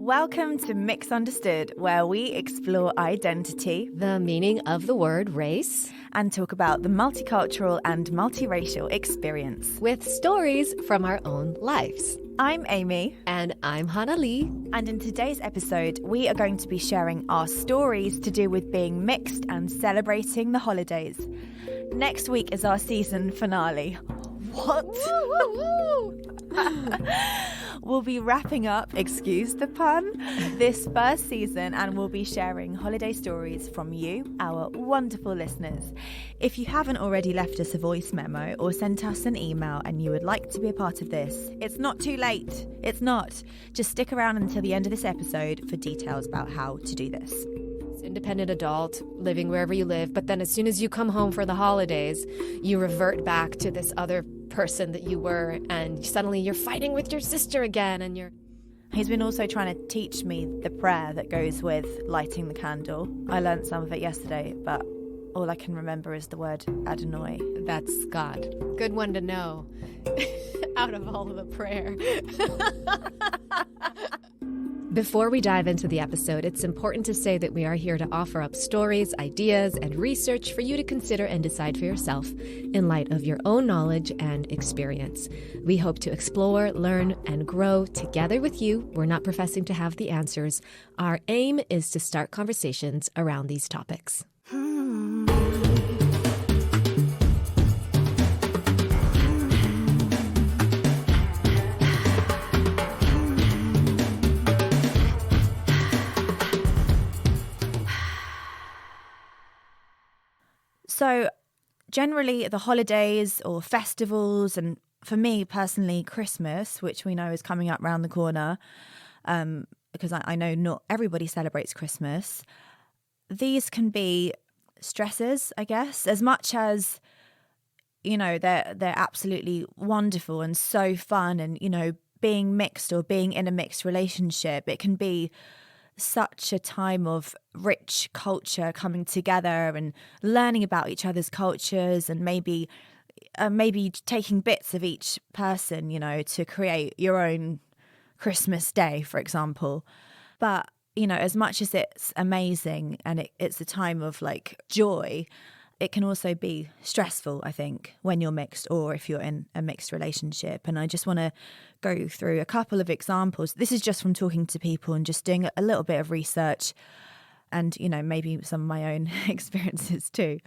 Welcome to Mix Understood, where we explore identity, the meaning of the word race, and talk about the multicultural and multiracial experience. with stories from our own lives. I'm Amy. And I'm Hanna-Lee. And in today's episode, we are going to be sharing our stories to do with being mixed and celebrating the holidays. Next week is our season finale. What? We'll be wrapping up, excuse the pun, this first season, and we'll be sharing holiday stories from you, our wonderful listeners. If you haven't already left us a voice memo or sent us an email and you would like to be a part of this, it's not too late. It's not. Just stick around until the end of this episode for details about how to do this. Independent adult, living wherever you live, but then as soon as you come home for the holidays, you revert back to this other person that you were, and suddenly you're fighting with your sister again, and you're... He's been also trying to teach me the prayer that goes with lighting the candle. I learnt some of it yesterday, but all I can remember is the word Adonai. That's God. Good one to know out of all of the prayer. Before we dive into the episode, it's important to say that we are here to offer up stories, ideas, and research for you to consider and decide for yourself in light of your own knowledge and experience. We hope to explore, learn, and grow together with you. We're not professing to have the answers. Our aim is to start conversations around these topics. So generally the holidays or festivals, and for me personally Christmas, which we know is coming up round the corner, because I know not everybody celebrates Christmas, these can be stresses, I guess, as much as, you know, they're absolutely wonderful and so fun, and, you know, being mixed or being in a mixed relationship, it can be such a time of rich culture coming together and learning about each other's cultures, and maybe taking bits of each person, you know, to create your own Christmas day, for example. But, you know, as much as it's amazing and it's a time of like joy, it can also be stressful, I think, when you're mixed or if you're in a mixed relationship. And I just want to go through a couple of examples. This is just from talking to people and just doing a little bit of research and, you know, maybe some of my own experiences too.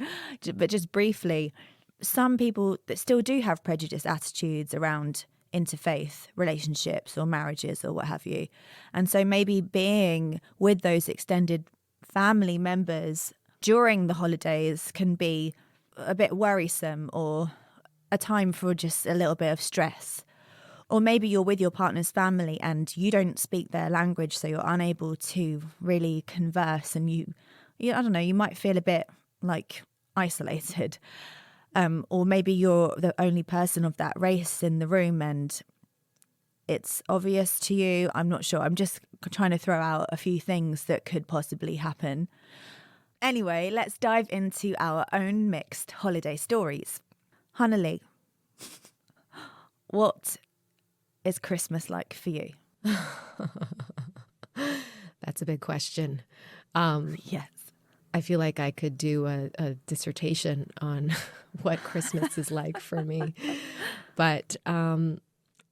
But just briefly, some people that still do have prejudiced attitudes around interfaith relationships or marriages or what have you. And so maybe being with those extended family members during the holidays can be a bit worrisome or a time for just a little bit of stress. Or maybe you're with your partner's family and you don't speak their language, so you're unable to really converse, and you I don't know, you might feel a bit like isolated. Or maybe you're the only person of that race in the room and it's obvious to you. I'm not sure. I'm just trying to throw out a few things that could possibly happen. Anyway, let's dive into our own mixed holiday stories. Hanna-Lee, what is Christmas like for you? That's a big question. Yes. I feel like I could do a dissertation on what Christmas is like for me. But the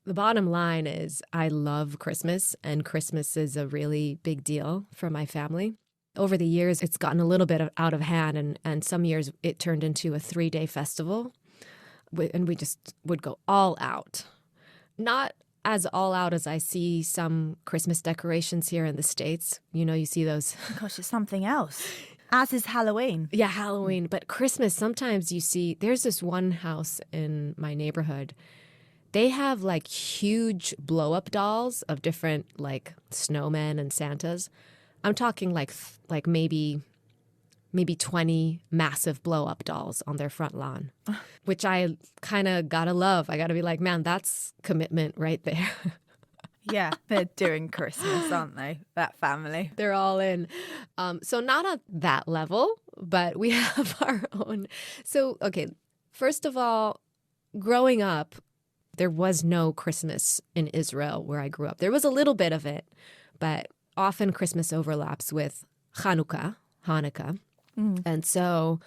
bottom line is I love Christmas, and Christmas is a really big deal for my family. Over the years, it's gotten a little bit out of hand, and some years it turned into a 3-day festival, and we just would go all out. Not as all out as I see some Christmas decorations here in the States. You know, you see those. Gosh, it's something else. As is Halloween. Yeah, Halloween. But Christmas, sometimes you see, there's this one house in my neighborhood. They have like huge blow-up dolls of different like snowmen and Santas. I'm talking like maybe 20 massive blow-up dolls on their front lawn, which I kind of gotta love. I gotta be like, man, that's commitment right there. Yeah, they're doing Christmas, aren't they? That family. They're all in. So not at that level, but we have our own. So, okay, first of all, growing up, there was no Christmas in Israel where I grew up. There was a little bit of it, but often Christmas overlaps with Hanukkah. And so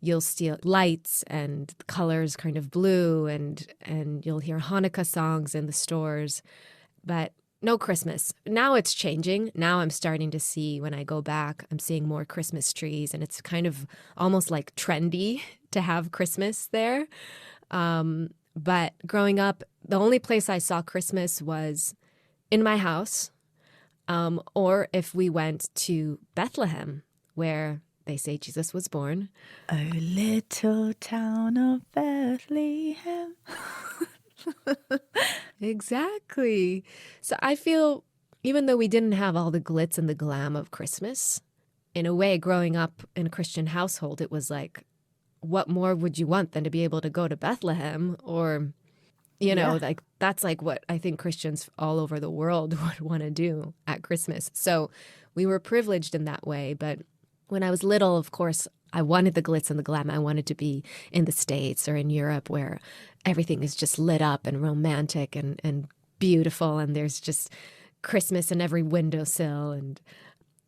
you'll see lights and colors kind of blue, and you'll hear Hanukkah songs in the stores, but no Christmas. Now it's changing. Now I'm starting to see, when I go back, I'm seeing more Christmas trees, and it's kind of almost like trendy to have Christmas there. But growing up, the only place I saw Christmas was in my house, or if we went to Bethlehem, where they say Jesus was born. Oh, little town of Bethlehem. Exactly. So I feel, even though we didn't have all the glitz and the glam of Christmas, in a way, growing up in a Christian household, it was like, what more would you want than to be able to go to Bethlehem? Or, like that's like what I think Christians all over the world would want to do at Christmas. So we were privileged in that way. But when I was little, of course, I wanted the glitz and the glam. I wanted to be in the States or in Europe, where everything is just lit up and romantic and beautiful, and there's just Christmas in every windowsill. And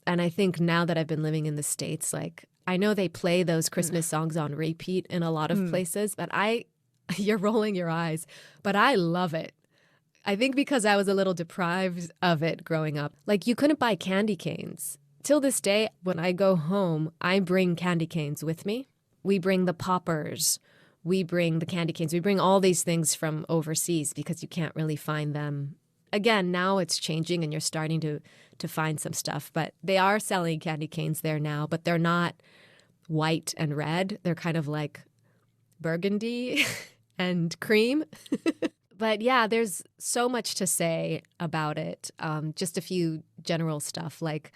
I think now that I've been living in the States, like, I know they play those Christmas songs on repeat in a lot of places, but you're rolling your eyes, but I love it. I think because I was a little deprived of it growing up. Like, you couldn't buy candy canes. Till this day, when I go home, I bring candy canes with me. We bring the poppers. We bring the candy canes. We bring all these things from overseas because you can't really find them. Again, now it's changing and you're starting to find some stuff. But they are selling candy canes there now, but they're not white and red. They're kind of like burgundy and cream. But yeah, there's so much to say about it. Just a few general stuff. Like,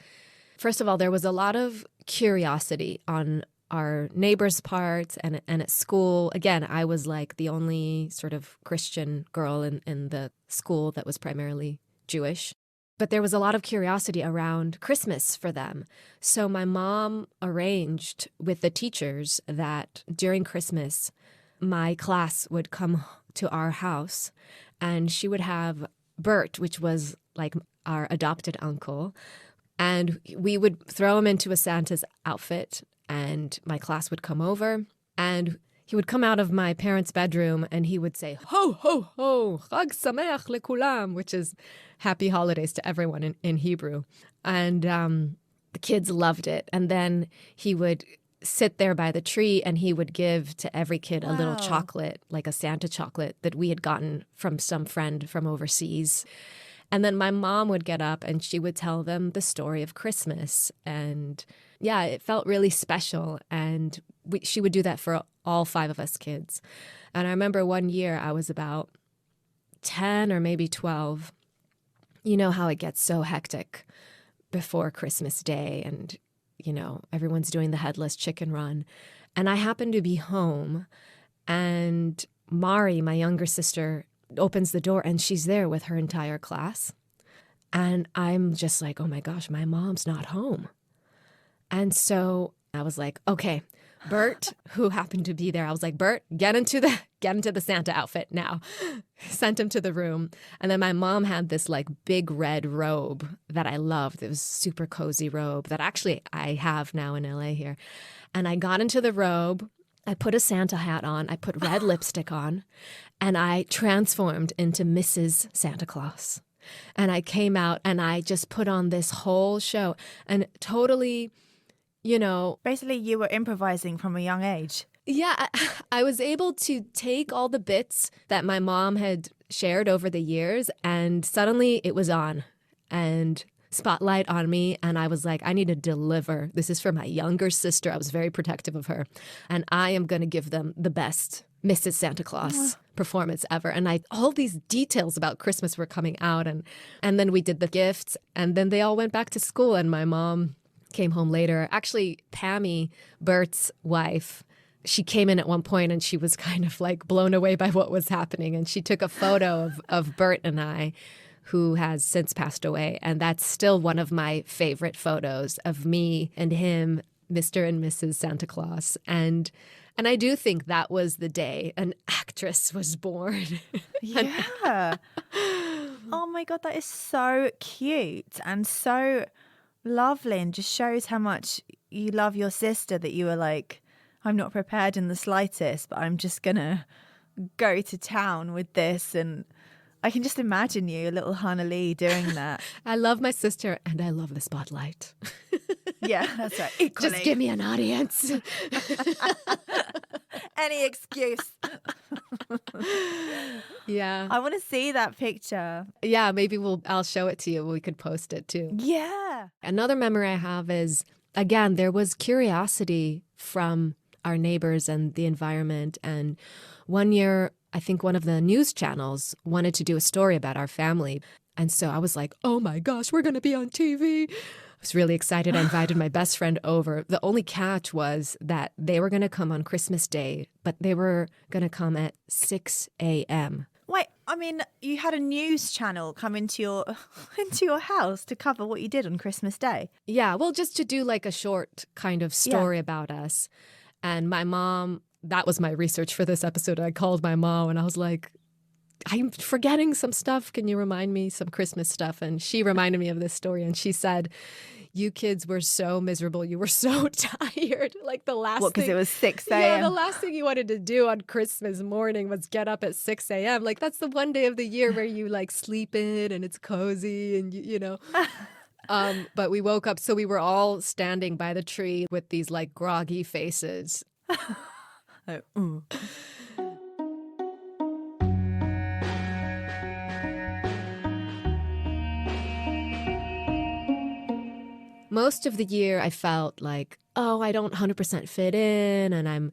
first of all, there was a lot of curiosity on our neighbors' parts and at school. Again, I was like the only sort of Christian girl in the school that was primarily Jewish. But there was a lot of curiosity around Christmas for them. So my mom arranged with the teachers that during Christmas, my class would come to our house, and she would have Bert, which was like our adopted uncle, and we would throw him into a Santa's outfit, and my class would come over, and he would come out of my parents' bedroom, and he would say, ho, ho, ho, Chag Sameach lekulam, which is happy holidays to everyone in Hebrew. And the kids loved it. And then he would sit there by the tree, and he would give to every kid a little chocolate, like a Santa chocolate that we had gotten from some friend from overseas. And then my mom would get up and she would tell them the story of Christmas. And yeah, it felt really special. And she would do that for all 5 of us kids. And I remember one year I was about 10 or maybe 12. You know how it gets so hectic before Christmas Day, and, everyone's doing the headless chicken run. And I happened to be home, and Mari, my younger sister, opens the door, and she's there with her entire class. And I'm just like, oh my gosh, my mom's not home. And so I was like, okay, Bert, who happened to be there, I was like, Bert, get into the Santa outfit now. Sent him to the room. And then my mom had this like big red robe that I loved. It was a super cozy robe that actually I have now in LA here. And I got into the robe. I put a Santa hat on. I put red lipstick on. And I transformed into Mrs. Santa Claus. And I came out and I just put on this whole show and totally, Basically, you were improvising from a young age. Yeah, I was able to take all the bits that my mom had shared over the years, and suddenly it was on and spotlight on me. And I was like, I need to deliver. This is for my younger sister. I was very protective of her. And I am going to give them the best Mrs. Santa Claus performance ever. And all these details about Christmas were coming out. And then we did the gifts, and then they all went back to school. And my mom came home later. Actually, Pammy, Bert's wife, she came in at one point and she was kind of like blown away by what was happening. And she took a photo of Bert and I, who has since passed away. And that's still one of my favorite photos of me and him, Mr. and Mrs. Santa Claus. And I do think that was the day an actress was born. Yeah. Oh my God, that is so cute and so lovely, and just shows how much you love your sister, that you were like, I'm not prepared in the slightest, but I'm just going to go to town with this. And I can just imagine you, little Hanna-Lee, doing that. I love my sister and I love the spotlight. Yeah, that's right. Equally. Just give me an audience. Any excuse. Yeah. I want to see that picture. Yeah, maybe I'll show it to you. We could post it too. Yeah. Another memory I have is, again, there was curiosity from our neighbors and the environment. And one year, I think one of the news channels wanted to do a story about our family. And so I was like, oh my gosh, we're going to be on TV. I was really excited. I invited my best friend over. The only catch was that they were going to come on Christmas Day, but they were going to come at 6 a.m. Wait, I mean, you had a news channel come into your house to cover what you did on Christmas Day. Yeah, well, just to do like a short kind of story about us. And my mom, that was my research for this episode. I called my mom and I was like, I'm forgetting some stuff. Can you remind me some Christmas stuff? And she reminded me of this story. And she said, you kids were so miserable. You were so tired. Like the last thing. What, because it was 6 a.m.? Yeah, the last thing you wanted to do on Christmas morning was get up at 6 a.m. Like that's the one day of the year where you like sleep in and it's cozy and you know. But we woke up. So we were all standing by the tree with these like groggy faces. Most of the year I felt like, oh, I don't 100% fit in and I'm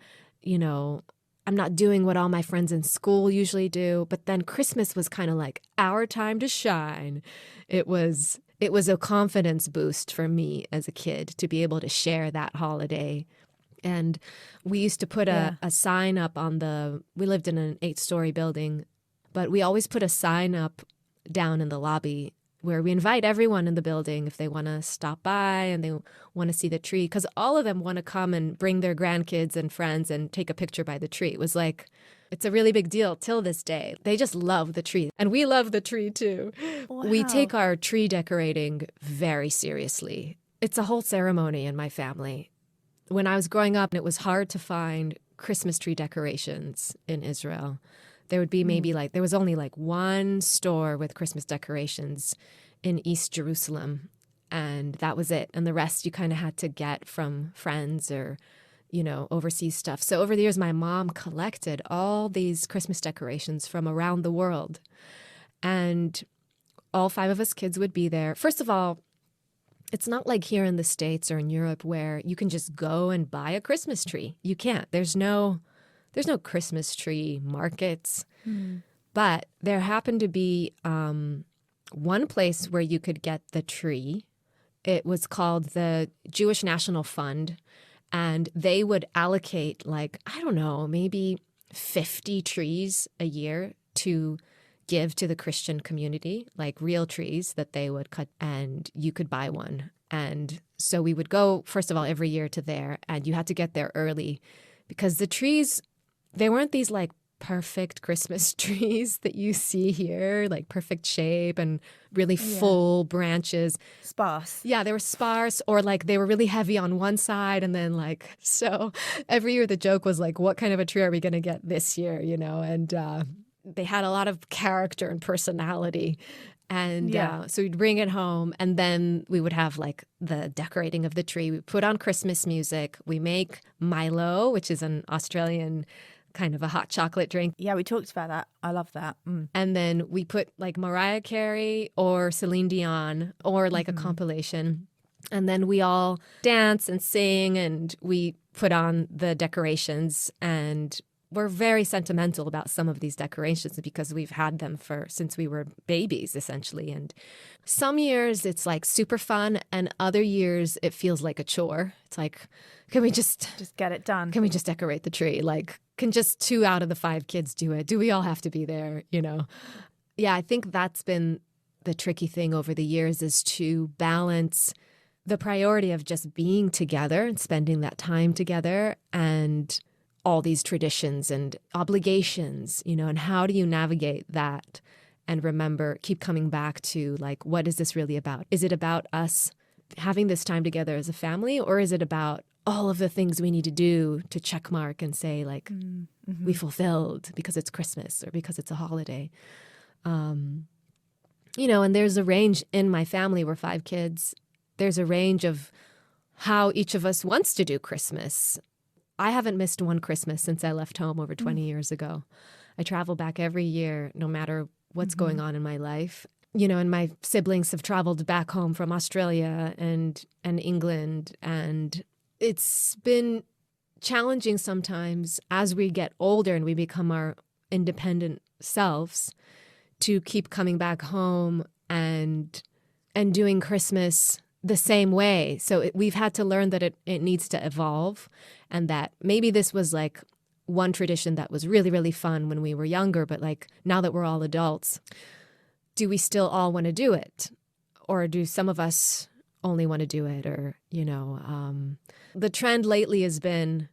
not doing what all my friends in school usually do. But then Christmas was kind of like our time to shine. It was a confidence boost for me as a kid to be able to share that holiday. And we used to put a sign up we lived in an 8-story building, but we always put a sign up down in the lobby where we invite everyone in the building if they want to stop by and they want to see the tree, because all of them want to come and bring their grandkids and friends and take a picture by the tree. It was like, it's a really big deal till this day. They just love the tree. And we love the tree too. Wow. We take our tree decorating very seriously. It's a whole ceremony in my family. When I was growing up, it was hard to find Christmas tree decorations in Israel. There would be maybe there was only like one store with Christmas decorations in East Jerusalem, and that was it. And the rest you kind of had to get from friends or, overseas stuff. So over the years, my mom collected all these Christmas decorations from around the world. And all 5 of us kids would be there. First of all, it's not like here in the States or in Europe where you can just go and buy a Christmas tree. You can't. There's no Christmas tree markets, but there happened to be one place where you could get the tree. It was called the Jewish National Fund, and they would allocate maybe 50 trees a year to give to the Christian community, like real trees that they would cut, and you could buy one. And so we would go, first of all, every year to there, and you had to get there early because the trees, they weren't these like perfect Christmas trees that you see here, like perfect shape and really full branches. Sparse. Yeah, they were sparse, or like they were really heavy on one side. And then so every year the joke was like, what kind of a tree are we going to get this year, And they had a lot of character and personality. And so we'd bring it home, and then we would have like the decorating of the tree. We put on Christmas music. We make Milo, which is an Australian kind of a hot chocolate drink. Yeah, we talked about that. I love that. And then we put like Mariah Carey or Celine Dion or like a compilation. And then we all dance and sing, and we put on the decorations, and we're very sentimental about some of these decorations because we've had them since we were babies, essentially. And some years it's like super fun, and other years it feels like a chore. It's like, can we just get it done? Can we just decorate the tree? Like, can just 2 out of the 5 kids do it? Do we all have to be there? Yeah, I think that's been the tricky thing over the years, is to balance the priority of just being together and spending that time together and all these traditions and obligations, and how do you navigate that and keep coming back to like, what is this really about? Is it about us having this time together as a family, or is it about all of the things we need to do to check mark and say like, we fulfilled because it's Christmas or because it's a holiday? And there's a range in my family. We're 5 kids. There's a range of how each of us wants to do Christmas. I haven't missed one Christmas since I left home over 20 years ago. I travel back every year, no matter what's going on in my life. And my siblings have traveled back home from Australia and England. And it's been challenging sometimes as we get older and we become our independent selves to keep coming back home and doing Christmas the same way. So we've had to learn that it needs to evolve, and that maybe this was like one tradition that was really, really fun when we were younger, but like now that we're all adults, do we still all want to do it? Or do some of us only want to do it? Or, the trend lately has been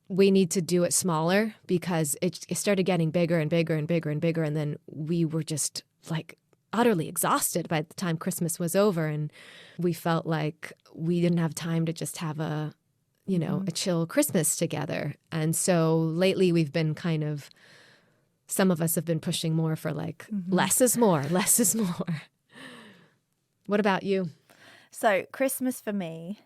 we need to do it smaller because it started getting bigger and bigger and bigger and bigger. And then we were just like utterly exhausted by the time Christmas was over. And we felt like we didn't have time to just have a chill Christmas together. And so lately we've been some of us have been pushing more for like less is more, less is more. What about you? So Christmas for me,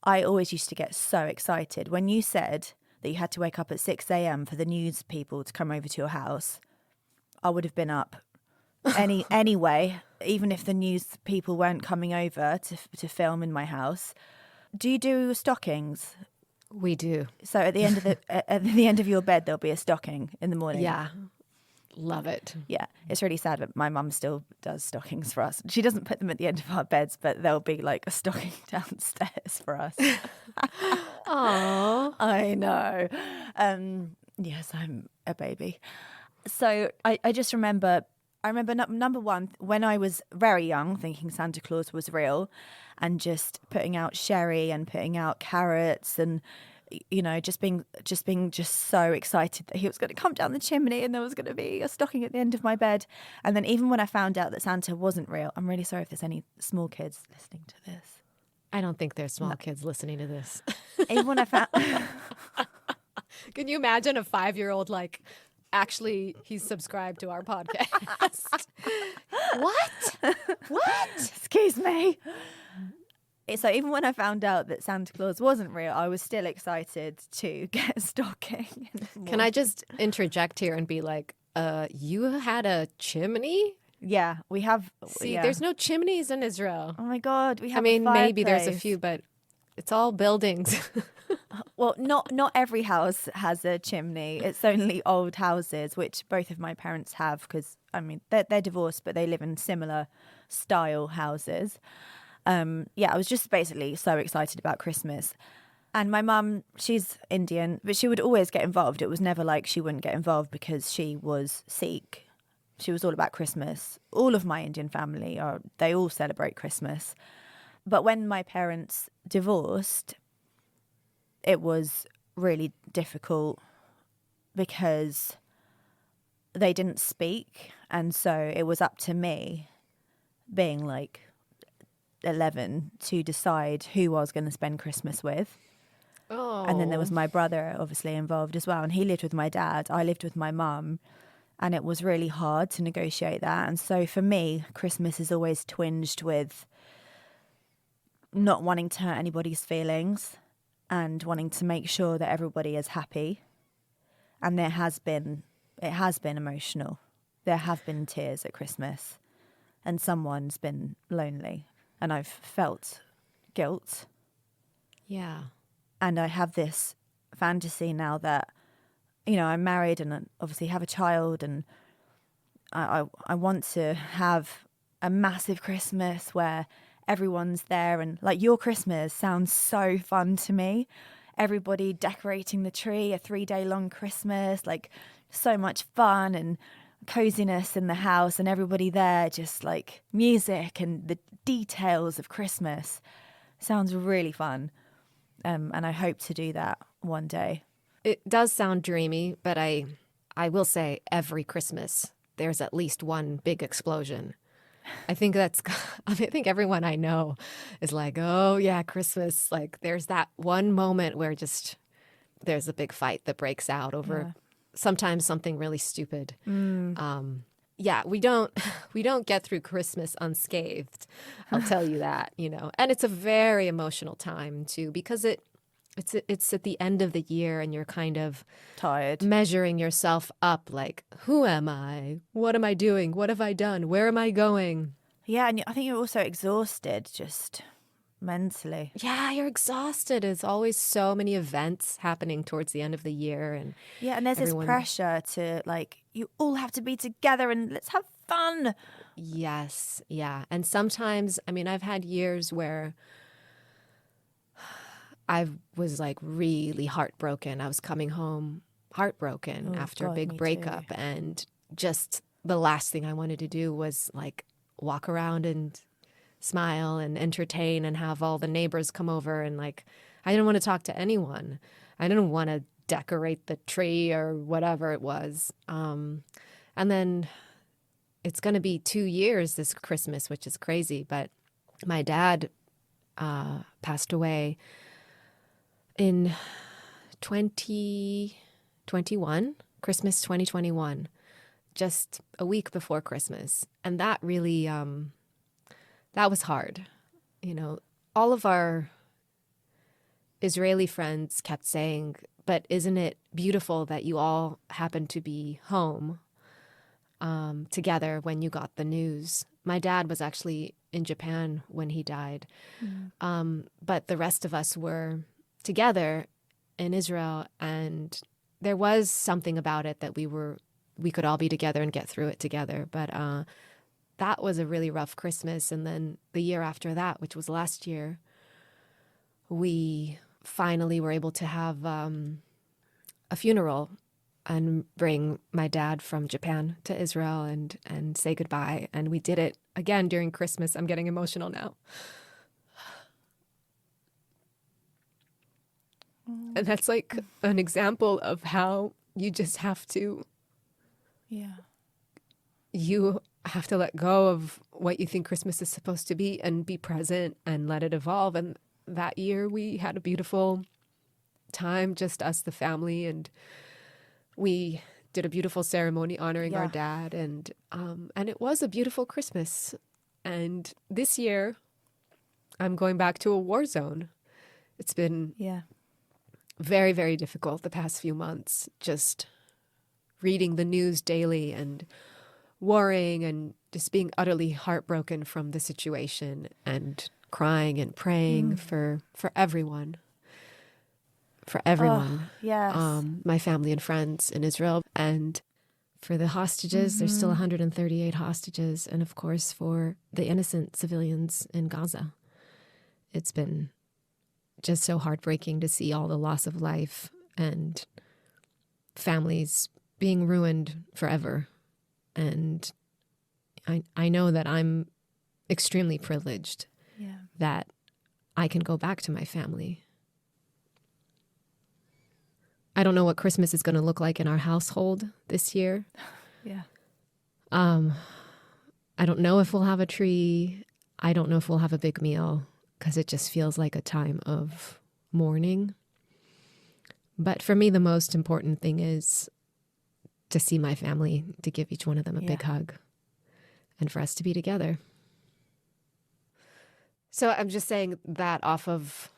I always used to get so excited. When you said that you had to wake up at 6 a.m. for the news people to come over to your house, I would have been up anyway, even if the news people weren't coming over to film in my house. Do you do stockings? We do. So at the end of at the end of your bed, there'll be a stocking in the morning. Yeah. Love it. Yeah. It's really sad, but my mum still does stockings for us. She doesn't put them at the end of our beds, but there'll be like a stocking downstairs for us. Aww. I know. Yes, I'm a baby. So I just remember, number one, when I was very young, thinking Santa Claus was real and just putting out sherry and putting out carrots and, just being so excited that he was going to come down the chimney and there was going to be a stocking at the end of my bed. And then even when I found out that Santa wasn't real, I'm really sorry if there's any small kids listening to this. I don't think there's small kids listening to this. Even when I found... Can you imagine a 5-year-old like... Actually, he's subscribed to our podcast. What? Excuse me. So even when I found out that Santa Claus wasn't real, I was still excited to get a stocking. Can I just interject here and be like, you had a chimney? Yeah, we have. See, there's no chimneys in Israel. Oh my God, we have. Maybe there's a few, but it's all buildings. Well, not every house has a chimney. It's only old houses, which both of my parents have, because they're divorced, but they live in similar style houses. I was just basically so excited about Christmas. And my mum, she's Indian, but she would always get involved. It was never like she wouldn't get involved because she was Sikh. She was all about Christmas. All of my Indian family they all celebrate Christmas. But when my parents divorced, it was really difficult because they didn't speak. And so it was up to me, being like 11, to decide who I was going to spend Christmas with. Oh. And then there was my brother obviously involved as well. And he lived with my dad. I lived with my mum. And it was really hard to negotiate that. And so for me, Christmas is always twinged with not wanting to hurt anybody's feelings and wanting to make sure that everybody is happy. And it has been emotional. There have been tears at Christmas, and someone's been lonely, and I've felt guilt. Yeah. And I have this fantasy now that, I'm married and obviously have a child, and I want to have a massive Christmas where everyone's there. And like, your Christmas sounds so fun to me. Everybody decorating the tree, a 3-day long Christmas, like so much fun and coziness in the house, and everybody there, just like music and the details of Christmas. Sounds really fun. And I hope to do that one day. It does sound dreamy, but I will say every Christmas there's at least one big explosion. I think I think everyone I know is like, oh yeah, Christmas. Like there's that one moment where just there's a big fight that breaks out over sometimes something really stupid. Yeah, we don't get through Christmas unscathed. I'll tell you that, And it's a very emotional time too, because it's at the end of the year and you're kind of tired, measuring yourself up like, who am I? What am I doing? What have I done? Where am I going? Yeah, and I think you're also exhausted just mentally. Yeah, you're exhausted. There's always so many events happening towards the end of the year. And there's this pressure to like, you all have to be together and let's have fun. Yes, yeah. And sometimes, I've had years where I was like really heartbroken. I was coming home heartbroken after a big breakup. And just the last thing I wanted to do was like walk around and smile and entertain and have all the neighbors come over. And like, I didn't want to talk to anyone. I didn't want to decorate the tree or whatever it was. And then it's going to be 2 years this Christmas, which is crazy. But my dad passed away in 2021, Christmas 2021, just a week before Christmas. And that really, that was hard. All of our Israeli friends kept saying, but isn't it beautiful that you all happened to be home together when you got the news? My dad was actually in Japan when he died. But the rest of us were together in Israel, and there was something about it that we could all be together and get through it together. But that was a really rough Christmas. And then the year after that, which was last year, we finally were able to have a funeral and bring my dad from Japan to Israel and say goodbye. And we did it again during Christmas. I'm getting emotional now. And that's like an example of how you just have to, you have to let go of what you think Christmas is supposed to be and be present and let it evolve. And that year we had a beautiful time, just us, the family, and we did a beautiful ceremony honoring our dad. And it was a beautiful Christmas. And this year I'm going back to a war zone. It's been very, very difficult the past few months, just reading the news daily and worrying and just being utterly heartbroken from the situation and crying and praying for everyone. For everyone. My family and friends in Israel. And for the hostages, there's still 138 hostages. And of course, for the innocent civilians in Gaza. It's been just so heartbreaking to see all the loss of life and families being ruined forever. And I know that I'm extremely privileged that I can go back to my family. I don't know what Christmas is going to look like in our household this year. I don't know if we'll have a tree. I don't know if we'll have a big meal, because it just feels like a time of mourning. But for me, the most important thing is to see my family, to give each one of them a big hug, and for us to be together. So I'm just saying that off of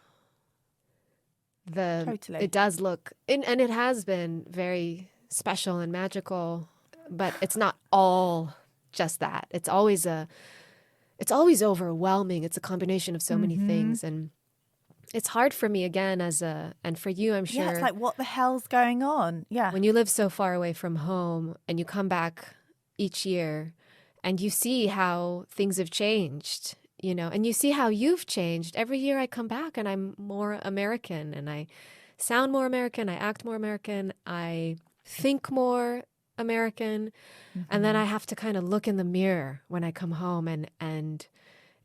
it does look, and it has been very special and magical, but it's not all just that. It's always overwhelming. It's a combination of so many things. And it's hard for me again and for you, I'm sure. Yeah, it's like, what the hell's going on? Yeah. When you live so far away from home and you come back each year and you see how things have changed, and you see how you've changed. Every year I come back and I'm more American and I sound more American. I act more American. I think more American. And then I have to kind of look in the mirror when I come home and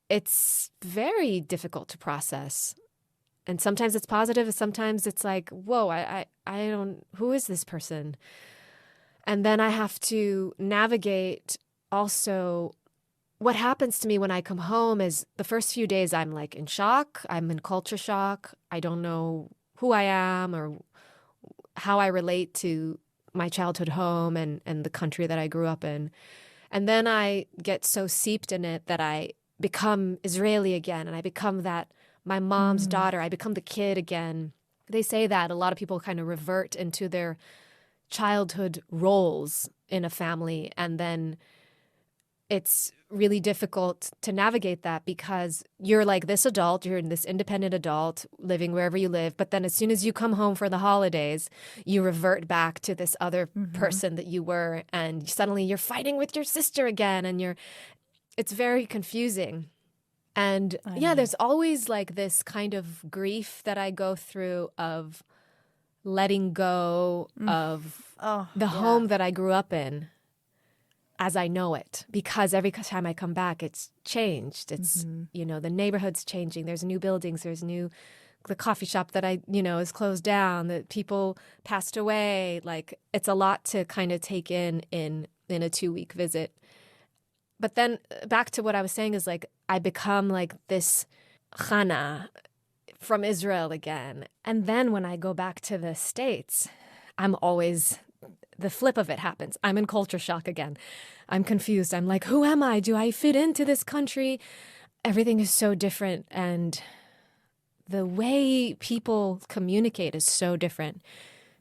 it's very difficult to process. And sometimes it's positive, and sometimes it's like, whoa, I don't, who is this person? And then I have to navigate also what happens to me when I come home is the first few days I'm like in shock. I'm in culture shock. I don't know who I am or how I relate to my childhood home and the country that I grew up in. And then I get so seeped in it that I become Israeli again, and I become that my mom's daughter. I become the kid again. They say that a lot of people kind of revert into their childhood roles in a family, and then it's really difficult to navigate that because you're like this adult, you're this independent adult living wherever you live. But then as soon as you come home for the holidays, you revert back to this other person that you were. And suddenly you're fighting with your sister again. And it's very confusing. And yeah, there's always like this kind of grief that I go through of letting go of the home that I grew up in as I know it, because every time I come back, it's changed. It's, the neighborhood's changing. There's new buildings. The coffee shop that is closed down, that people passed away. Like, it's a lot to kind of take in a 2-week visit. But then back to what I was saying is like, I become like this Hanna from Israel again. And then when I go back to the States, I'm always, the flip of it happens. I'm in culture shock again. I'm confused. I'm like, who am I? Do I fit into this country? Everything is so different. And the way people communicate is so different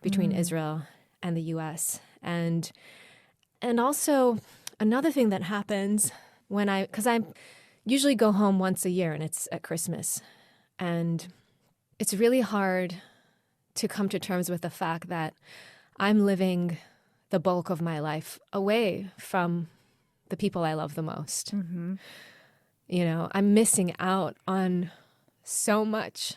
between Israel and the U.S. And also another thing that happens because I usually go home once a year, and it's at Christmas. And it's really hard to come to terms with the fact that I'm living the bulk of my life away from the people I love the most. I'm missing out on so much.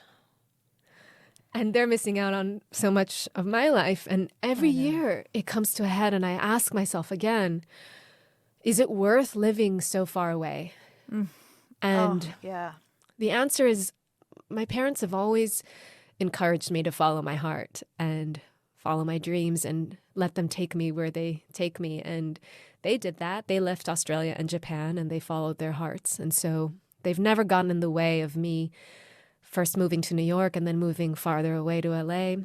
And they're missing out on so much of my life. And every year it comes to a head, and I ask myself again, is it worth living so far away? And the answer is, my parents have always encouraged me to follow my heart and follow my dreams and let them take me where they take me. And they did that. They left Australia and Japan, and they followed their hearts. And so they've never gotten in the way of me first moving to New York and then moving farther away to LA.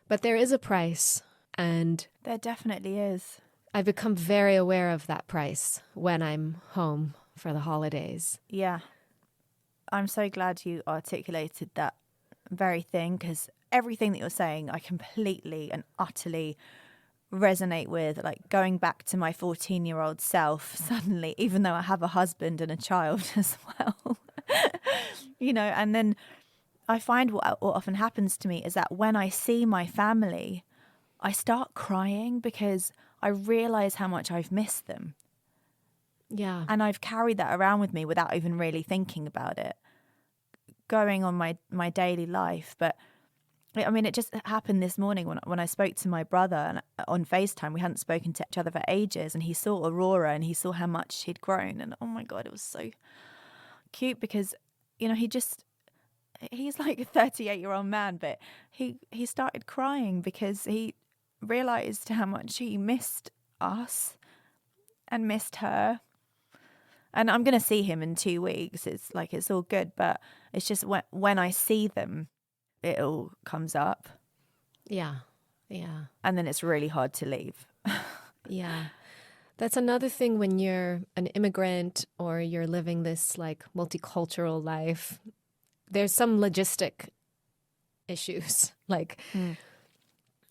But there is a price, and there definitely is. I've become very aware of that price when I'm home for the holidays. Yeah. I'm so glad you articulated that very thing, because everything that you're saying, I completely and utterly resonate with. Like, going back to my 14-year-old self suddenly, even though I have a husband and a child as well, and then I find what often happens to me is that when I see my family, I start crying because I realize how much I've missed them. Yeah. And I've carried that around with me without even really thinking about it, going on my daily life. But I mean, it just happened this morning when I spoke to my brother on FaceTime. We hadn't spoken to each other for ages, and he saw Aurora and he saw how much she'd grown. And oh my God, it was so cute because, he's like a 38-year-old man, but he started crying because he realized how much he missed us and missed her. And I'm going to see him in 2 weeks. It's like, it's all good. But it's just when I see them, it all comes up. Yeah. Yeah. And then it's really hard to leave. Yeah. That's another thing when you're an immigrant or you're living this like multicultural life. There's some logistic issues. Like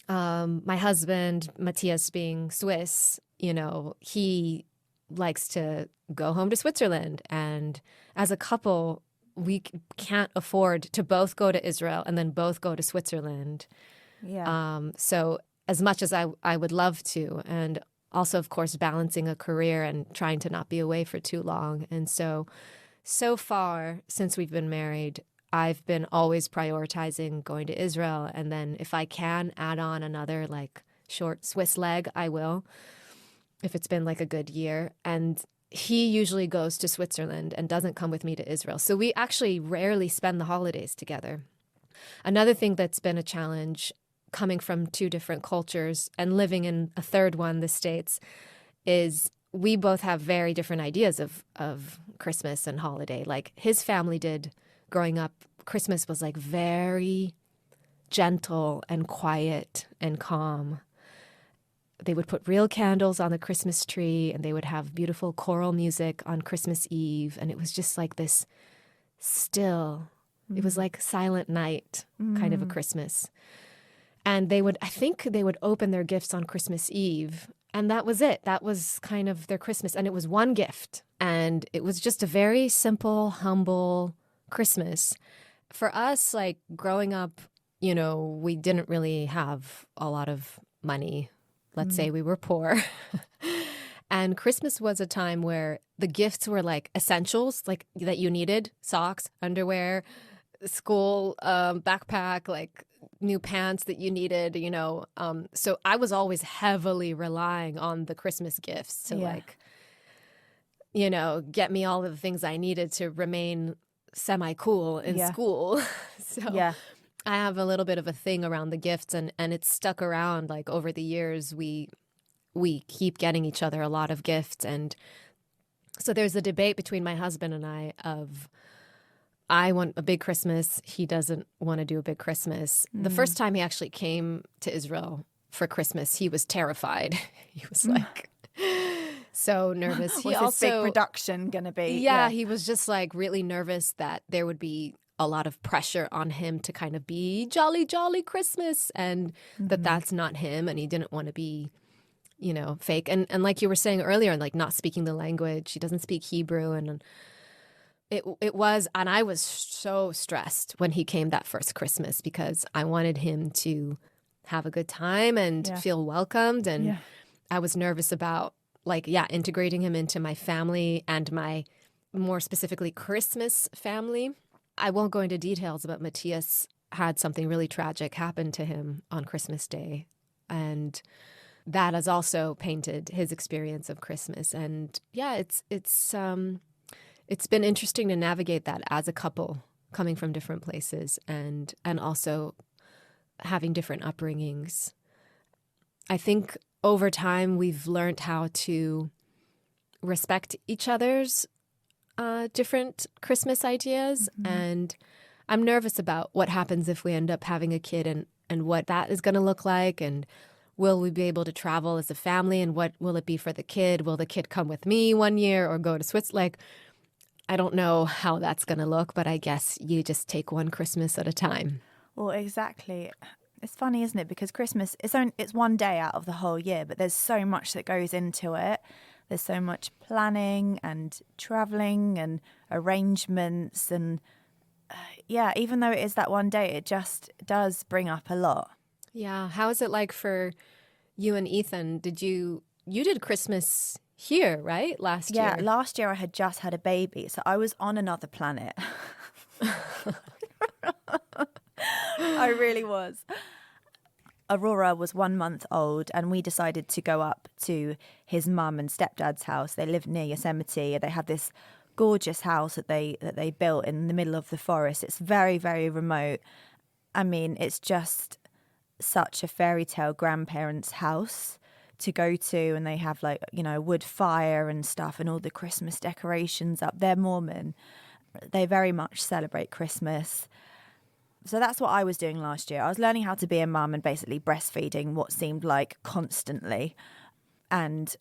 my husband, Matthias, being Swiss, he likes to go home to Switzerland. And as a couple, we can't afford to both go to Israel and then both go to Switzerland. Yeah. So as much as I would love to, and also, of course, balancing a career and trying to not be away for too long. And so far, since we've been married, I've been always prioritizing going to Israel. And then if I can add on another like short Swiss leg, I will, if it's been like a good year. And he usually goes to Switzerland and doesn't come with me to Israel. So we actually rarely spend the holidays together. Another thing that's been a challenge coming from two different cultures and living in a third one, the States, is we both have very different ideas of Christmas and holiday. Like his family did growing up, Christmas was like very gentle and quiet and calm. They would put real candles on the Christmas tree and they would have beautiful choral music on Christmas Eve. And it was just like this still, it was like Silent Night kind of a Christmas. And I think they would open their gifts on Christmas Eve. And that was it. That was kind of their Christmas. And it was one gift. And it was just a very simple, humble Christmas. For us, like growing up, you know, we didn't really have a lot of money. Let's say we were poor. And Christmas was a time where the gifts were like essentials, like that you needed: socks, underwear, school backpack, like new pants that you needed, you know. So I was always heavily relying on the Christmas gifts to like, you know, get me all of the things I needed to remain semi-cool in school. So I have a little bit of a thing around the gifts, and it's stuck around. Like over the years, we keep getting each other a lot of gifts. And so there's a debate between my husband and I of, I want a big Christmas. He doesn't want to do a big Christmas. The first time he actually came to Israel for Christmas, he was terrified. He was like so nervous. He What's this big production going to be? Yeah, he was just like really nervous that there would be a lot of pressure on him to kind of be jolly, jolly Christmas, and that's not him. And he didn't want to be, you know, fake. And like you were saying earlier, like not speaking the language. He doesn't speak Hebrew. And it was, and I was so stressed when he came that first Christmas because I wanted him to have a good time and feel welcomed. And I was nervous about integrating him into my family and my more specifically Christmas family. I won't go into details, but Matthias had something really tragic happen to him on Christmas Day. And that has also painted his experience of Christmas. And yeah, it's been interesting to navigate that as a couple coming from different places and also having different upbringings. I think over time we've learned how to respect each other's different Christmas ideas. And I'm nervous about what happens if we end up having a kid and what that is going to look like. And will we be able to travel as a family? And what will it be for the kid? Will the kid come with me one year or go to Switzerland? Like, I don't know how that's going to look, but I guess you just take one Christmas at a time. Well, exactly. It's funny, isn't it? Because Christmas, it's one day out of the whole year, but there's so much that goes into it. There's so much planning and traveling and arrangements. And even though it is that one day, it just does bring up a lot. Yeah. How is it like for you and Ethan? You did Christmas here, right? Last year? Yeah, last year I had just had a baby. So I was on another planet. I really was. Aurora was 1 month old and we decided to go up to his mum and stepdad's house. They lived near Yosemite. They have this gorgeous house that they built in the middle of the forest. It's very, very remote. I mean, it's just such a fairy tale grandparents' house to go to, and they have like, you know, wood fire and stuff and all the Christmas decorations up. They're Mormon. They very much celebrate Christmas. So that's what I was doing last year. I was learning how to be a mum and basically breastfeeding what seemed like constantly. And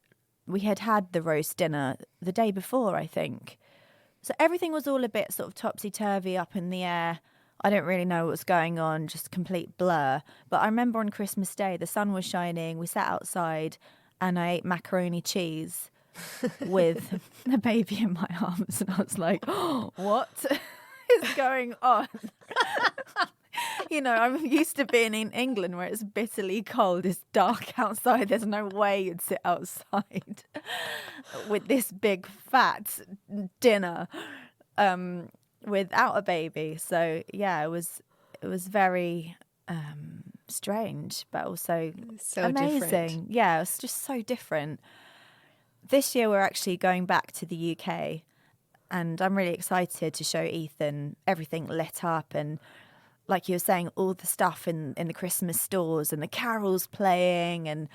we had the roast dinner the day before, I think. So everything was all a bit sort of topsy-turvy, up in the air. I didn't really know what was going on, just complete blur. But I remember on Christmas Day, the sun was shining. We sat outside and I ate macaroni cheese with a baby in my arms. And I was like, oh, what is going on? You know, I'm used to being in England where it's bitterly cold, it's dark outside. There's no way you'd sit outside with this big fat dinner without a baby. So yeah, it was very strange, but also so amazing. Different. Yeah, it's just so different. This year we're actually going back to the UK, and I'm really excited to show Ethan everything lit up and like you were saying, all the stuff in the Christmas stores and the carols playing.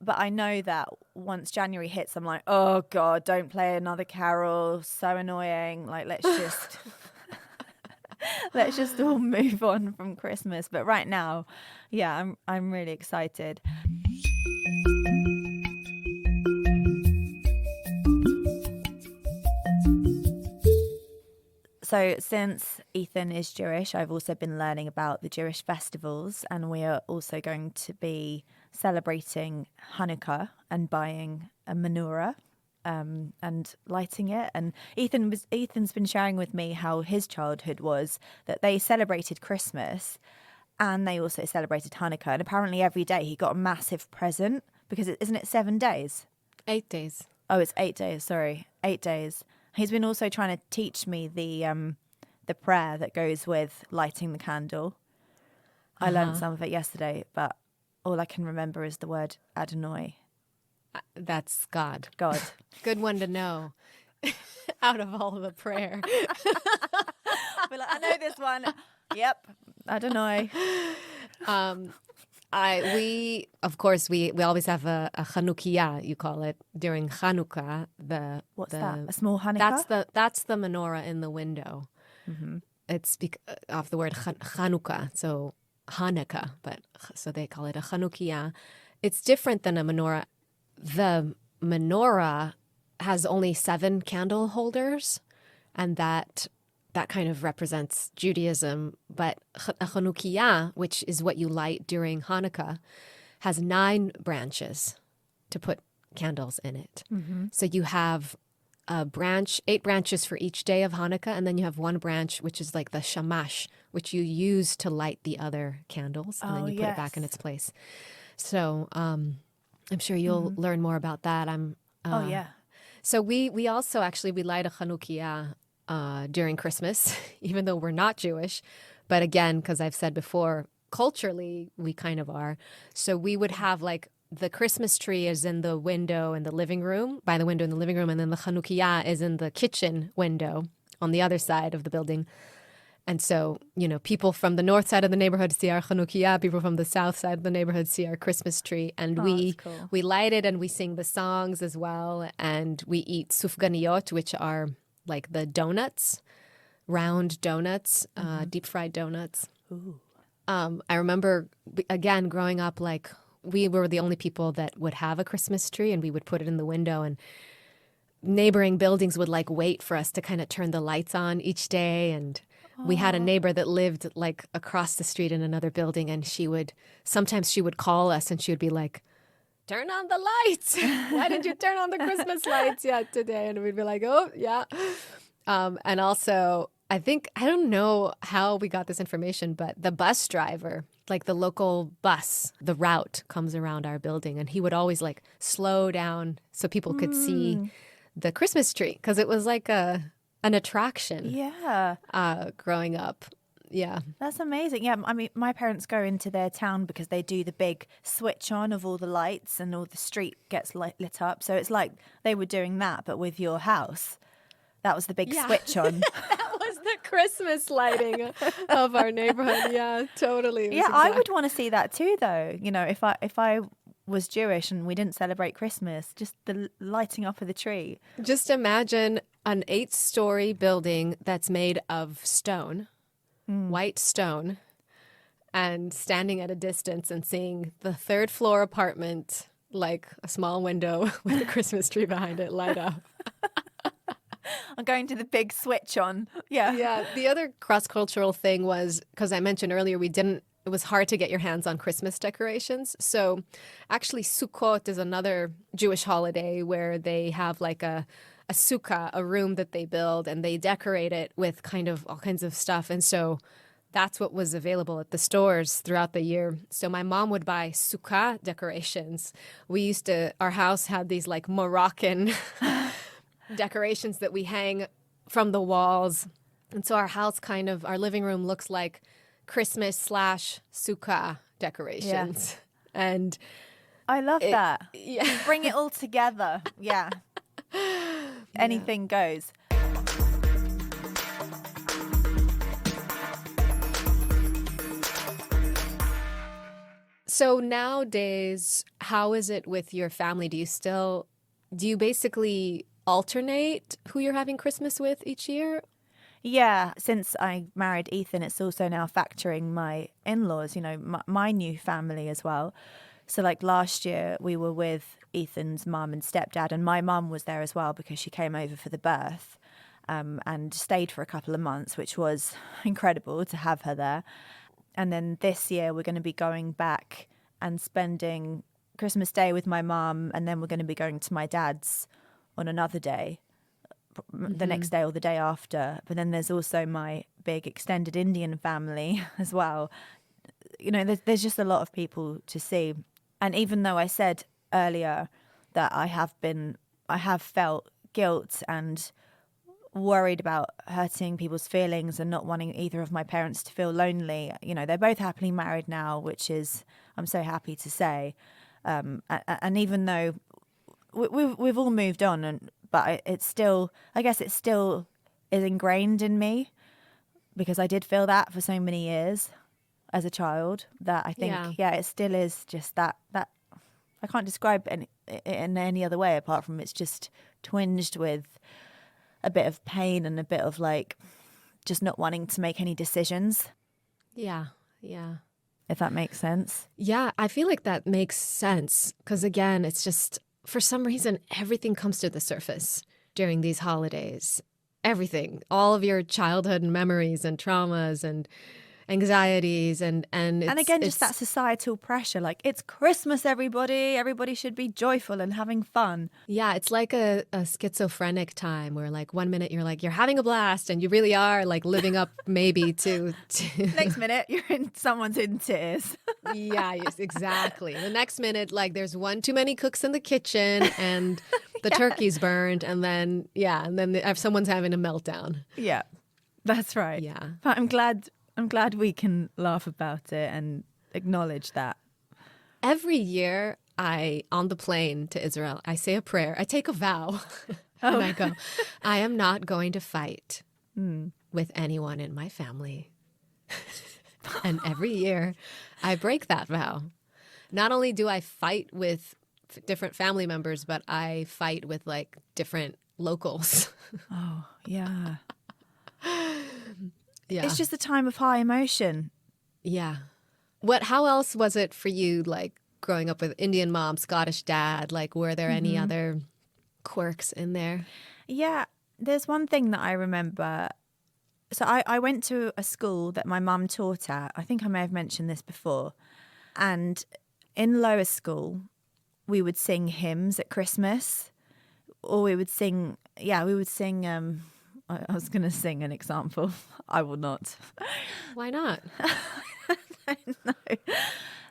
But I know that once January hits, I'm like, oh God, don't play another carol. So annoying. Like, let's just let's just all move on from Christmas. But right now, yeah, I'm really excited. So since Ethan is Jewish, I've also been learning about the Jewish festivals, and we are also going to be celebrating Hanukkah and buying a menorah and lighting it. And Ethan's been sharing with me how his childhood was, that they celebrated Christmas and they also celebrated Hanukkah. And apparently every day he got a massive present because isn't it 7 days? 8 days. Oh, it's 8 days. Sorry, 8 days. He's been also trying to teach me the prayer that goes with lighting the candle. I learned some of it yesterday, but all I can remember is the word Adonai. That's God. God. Good one to know out of all of the prayer. But I know this one. Yep, Adonai. We always have a Chanukiah, you call it, during Chanukah. What's that? A small Hanukkah? That's the menorah in the window. Mm-hmm. It's off the word Chanukah, so Hanukkah, but so they call it a Chanukiah. It's different than a menorah. The menorah has only 7 candle holders, and that kind of represents Judaism. But a Chanukiah, which is what you light during Hanukkah, has 9 branches to put candles in it. Mm-hmm. So you have 8 branches for each day of Hanukkah, and then you have 1 branch, which is like the shamash, which you use to light the other candles, and then you put it back in its place. So I'm sure you'll learn more about that. Oh, yeah. So we also we light a Chanukiah during Christmas, even though we're not Jewish. But again, because I've said before, culturally, we kind of are. So we would have like the Christmas tree is in the window in the living room, by the window in the living room, and then the Chanukiah is in the kitchen window on the other side of the building. And so, people from the north side of the neighborhood see our Chanukiah, people from the south side of the neighborhood see our Christmas tree. And we light it and we sing the songs as well. And we eat sufganiyot, which are like the donuts, round donuts, deep fried donuts. Ooh. I remember, again, growing up, like we were the only people that would have a Christmas tree, and we would put it in the window, and neighboring buildings would like wait for us to kind of turn the lights on each day. And we had a neighbor that lived like across the street in another building, and sometimes she would call us and she would be like, turn on the lights. Why didn't you turn on the Christmas lights yet today? And we'd be like, oh, yeah. And also, I don't know how we got this information, but the bus driver, like the local bus, the route comes around our building, and he would always like slow down so people could see the Christmas tree, because it was like an attraction. Yeah. Growing up. Yeah. That's amazing. Yeah, I mean, my parents go into their town because they do the big switch on of all the lights and all the street gets lit up. So it's like they were doing that, but with your house. That was the big switch on. That was the Christmas lighting of our neighborhood. Yeah, totally. Yeah, I would want to see that too, though. If I was Jewish and we didn't celebrate Christmas, just the lighting up of the tree. Just imagine an 8-story building that's made of stone, white stone, and standing at a distance and seeing the 3rd floor apartment, like a small window with a Christmas tree behind it, light up. I'm going to the big switch on. Yeah. Yeah. The other cross-cultural thing was, because I mentioned earlier, it was hard to get your hands on Christmas decorations. So actually Sukkot is another Jewish holiday where they have like a sukkah, a room that they build, and they decorate it with kind of all kinds of stuff. And so that's what was available at the stores throughout the year. So my mom would buy sukkah decorations. Our house had these like Moroccan decorations that we hang from the walls. And so our living room looks like Christmas / sukkah decorations. Yeah. And I love that. Yeah. You bring it all together. Yeah. Anything goes. So nowadays, how is it with your family? Do you basically alternate who you're having Christmas with each year? Yeah, since I married Ethan, it's also now factoring my in-laws, my new family as well. So like last year we were with Ethan's mum and stepdad, and my mum was there as well because she came over for the birth, and stayed for a couple of months, which was incredible to have her there. And then this year we're going to be going back and spending Christmas Day with my mum, and then we're going to be going to my dad's on another day, the next day or the day after. But then there's also my big extended Indian family as well. There's just a lot of people to see. And even though I said earlier that I have felt guilt and worried about hurting people's feelings and not wanting either of my parents to feel lonely. They're both happily married now, which is, I'm so happy to say. And even though we've all moved on, but it's still, I guess it still is ingrained in me because I did feel that for so many years as a child that I think, it still is just that I can't describe it in any other way apart from it's just twinged with a bit of pain and a bit of like just not wanting to make any decisions. Yeah. If that makes sense. Yeah, I feel like that makes sense because, again, it's just for some reason everything comes to the surface during these holidays. Everything, all of your childhood memories and traumas and anxieties and again, just that societal pressure, like it's Christmas, everybody should be joyful and having fun. Yeah, it's like a schizophrenic time where like 1 minute you're like you're having a blast and you really are like living up maybe to next minute someone's in tears. Yeah, yes, exactly. The next minute like there's one too many cooks in the kitchen and the turkey's burned and then someone's having a meltdown. Yeah, that's right. Yeah, but I'm glad we can laugh about it and acknowledge that. Every year on the plane to Israel, I say a prayer. I take a vow. And I go, I am not going to fight with anyone in my family. And every year I break that vow. Not only do I fight with different family members, but I fight with like different locals. Oh, yeah. Yeah. It's just a time of high emotion. Yeah. How else was it for you, like growing up with Indian mom, Scottish dad? Like, were there any other quirks in there? Yeah, there's one thing that I remember. So I went to a school that my mum taught at. I think I may have mentioned this before. And in lower school, we would sing hymns at Christmas. Or we would sing, I was going to sing an example. I will not. Why not? I know.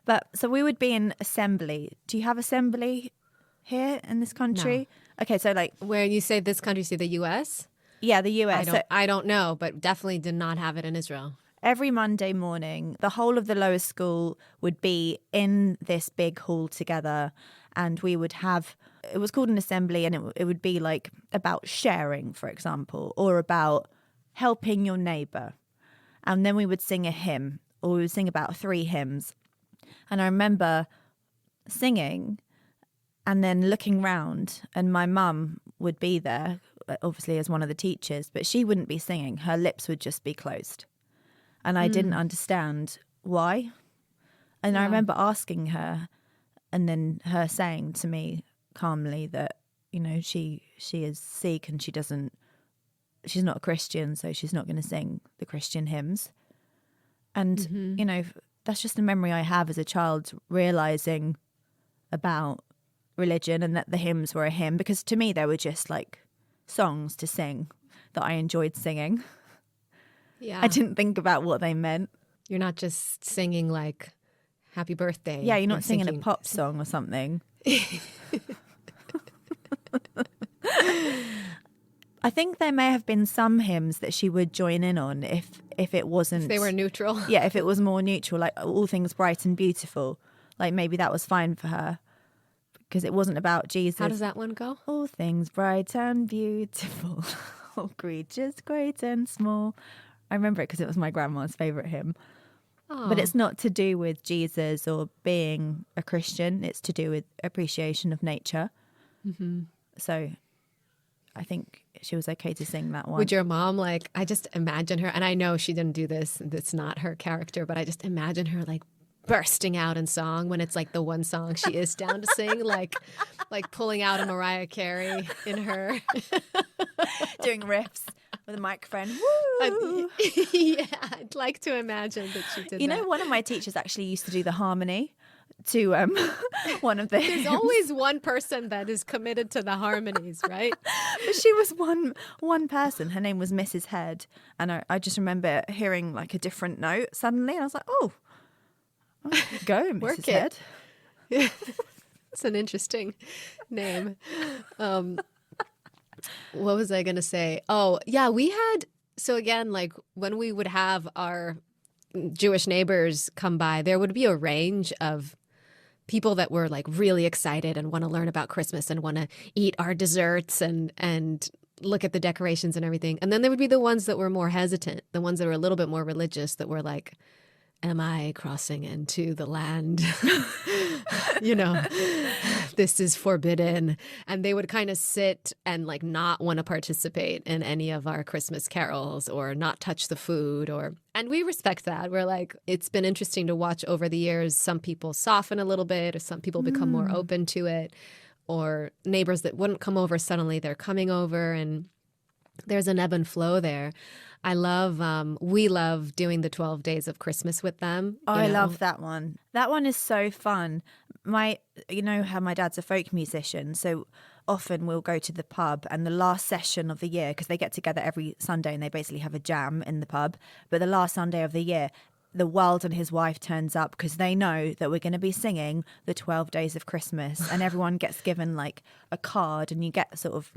But so we would be in assembly. Do you have assembly here in this country? No. Okay, so like where you say this country, say the U.S.? Yeah, the U.S. I don't know, but definitely did not have it in Israel. Every Monday morning, the whole of the lower school would be in this big hall together, and we would have. It was called an assembly, and it would be like about sharing, for example, or about helping your neighbour. And then we would sing a hymn, or we would sing about 3 hymns. And I remember singing and then looking round, and my mum would be there, obviously as one of the teachers, but she wouldn't be singing. Her lips would just be closed. And I didn't understand why. And I remember asking her, and then her saying to me calmly that, she is Sikh and she's not a Christian, so she's not going to sing the Christian hymns. And, that's just a memory I have as a child, realising about religion and that the hymns were a hymn, because to me they were just like songs to sing that I enjoyed singing. Yeah. I didn't think about what they meant. You're not just singing like happy birthday. Yeah, you're not singing a pop song or something. I think there may have been some hymns that she would join in on if it wasn't... If they were neutral. Yeah, if it was more neutral, like All Things Bright and Beautiful. Like maybe that was fine for her because it wasn't about Jesus. How does that one go? All things bright and beautiful, all creatures great and small. I remember it because it was my grandma's favourite hymn. But it's not to do with Jesus or being a Christian. It's to do with appreciation of nature. Mm-hmm. So I think she was okay to sing that one. Would your mom, like, I just imagine her, and I know she didn't do this, it's not her character, but I just imagine her like bursting out in song when it's like the one song she is down to sing, like pulling out a Mariah Carey in her. Doing riffs with a microphone. Woo! Yeah, I'd like to imagine that she did that. One of my teachers actually used to do the harmony to one of the There's hymns. always one person that is committed to the harmonies, right? But she was one person. Her name was Mrs. Head. And I just remember hearing like a different note suddenly. And I was like, oh, go, Mrs. Work Head. It's an interesting name. What was I going to say? Oh, yeah, we had, so again, like when we would have our Jewish neighbors come by, there would be a range of people that were like really excited and want to learn about Christmas and want to eat our desserts and look at the decorations and everything. And then there would be the ones that were more hesitant, the ones that were a little bit more religious, that were like, am I crossing into the land? This is forbidden. And they would kind of sit and like not want to participate in any of our Christmas carols or not touch the food and we respect that. We're like, it's been interesting to watch over the years. Some people soften a little bit or some people become more open to it, or neighbors that wouldn't come over, suddenly they're coming over, and there's an ebb and flow there. We love doing the 12 days of Christmas with them. Oh, I love that one. That one is so fun. You know how my dad's a folk musician, so often we'll go to the pub, and the last session of the year, because they get together every Sunday and they basically have a jam in the pub, but the last Sunday of the year, the world and his wife turns up because they know that we're going to be singing the 12 days of Christmas, and everyone gets given like a card, and you get sort of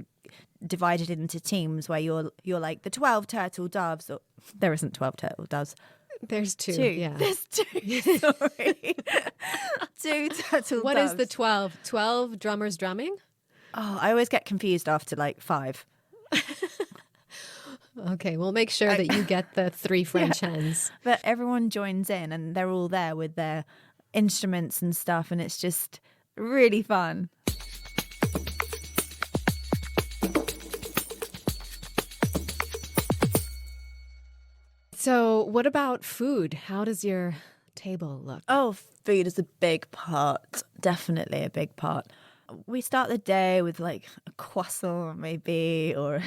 divided into teams where you're like the 12 turtle doves, or there isn't 12 turtle doves. There's two. Yeah. There's two. Sorry. Two turtle What doves. is the 12? 12 drummers drumming? Oh, I always get confused after like 5. Okay, we'll make sure that you get the 3 French hens. But everyone joins in and they're all there with their instruments and stuff, and it's just really fun. So what about food? How does your table look? Oh, food is a big part. Definitely a big part. We start the day with like a croissant maybe, or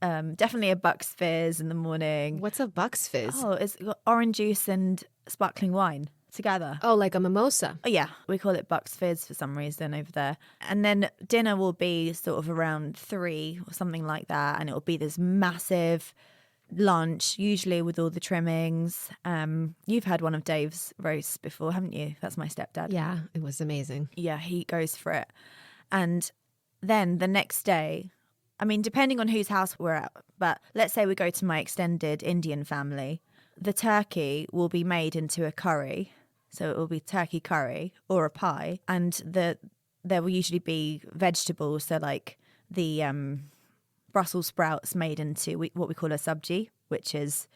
definitely a Bucks Fizz in the morning. What's a Bucks Fizz? Oh, it's got orange juice and sparkling wine together. Oh, like a mimosa. Oh, yeah, we call it Bucks Fizz for some reason over there. And then dinner will be sort of around 3 or something like that, and it will be this massive lunch, usually with all the trimmings. You've had one of Dave's roasts before, haven't you? That's my stepdad. Yeah, it was amazing. Yeah, he goes for it. And then the next day, I mean, depending on whose house we're at, but let's say we go to my extended Indian family, the turkey will be made into a curry. So it will be turkey curry or a pie. And there will usually be vegetables, so like the Brussels sprouts made into what we call a sabji, which is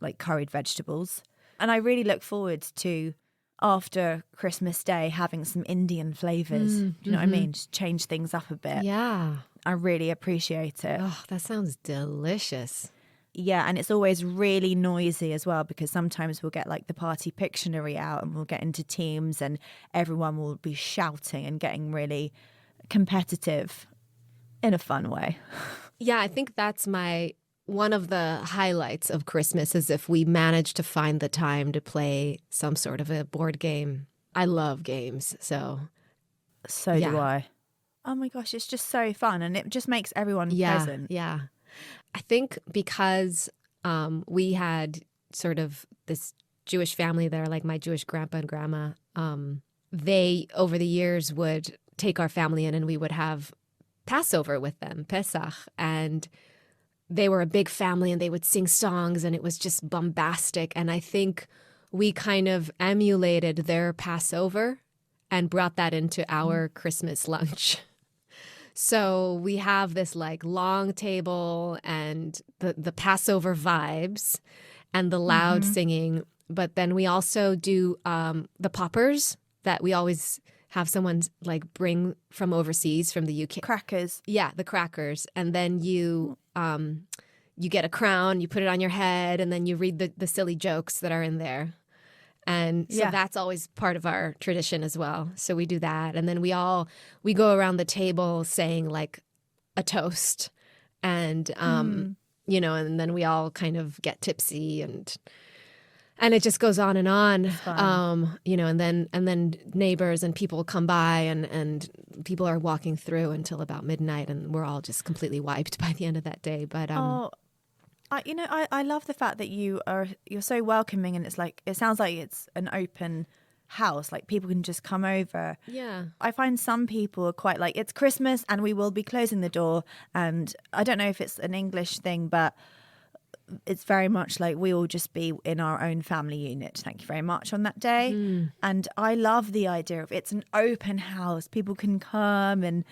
like curried vegetables. And I really look forward to, after Christmas Day, having some Indian flavours. Do you know what I mean? Just change things up a bit. Yeah. I really appreciate it. Oh, that sounds delicious. Yeah, and it's always really noisy as well, because sometimes we'll get like the party Pictionary out and we'll get into teams and everyone will be shouting and getting really competitive in a fun way. Yeah, I think that's one of the highlights of Christmas is if we manage to find the time to play some sort of a board game. I love games, so do I. Oh my gosh, it's just so fun, and it just makes everyone present. Yeah. I think because we had sort of this Jewish family there, like my Jewish grandpa and grandma, they over the years would take our family in and we would have Passover with them, Pesach, and they were a big family and they would sing songs and it was just bombastic. And I think we kind of emulated their Passover and brought that into our Christmas lunch. So we have this like long table and the Passover vibes and the loud singing. But then we also do the poppers that we always have someone like bring from overseas, from the UK. Crackers. Yeah, the crackers. And then you get a crown, you put it on your head, and then you read the silly jokes that are in there. And so that's always part of our tradition as well. So we do that. And then we go around the table saying like a toast. And, you know, and then we all kind of get tipsy and it just goes on and on. You know, and then neighbors and people come by and people are walking through until about midnight, and we're all just completely wiped by the end of that day. But I love the fact that you're so welcoming, and it's like, it sounds like it's an open house, like people can just come over. Yeah. I find some people are quite like, it's Christmas and we will be closing the door, and I don't know if it's an English thing, but it's very much like we all just be in our own family unit, thank you very much, on that day. And I love the idea of it's an open house, people can come and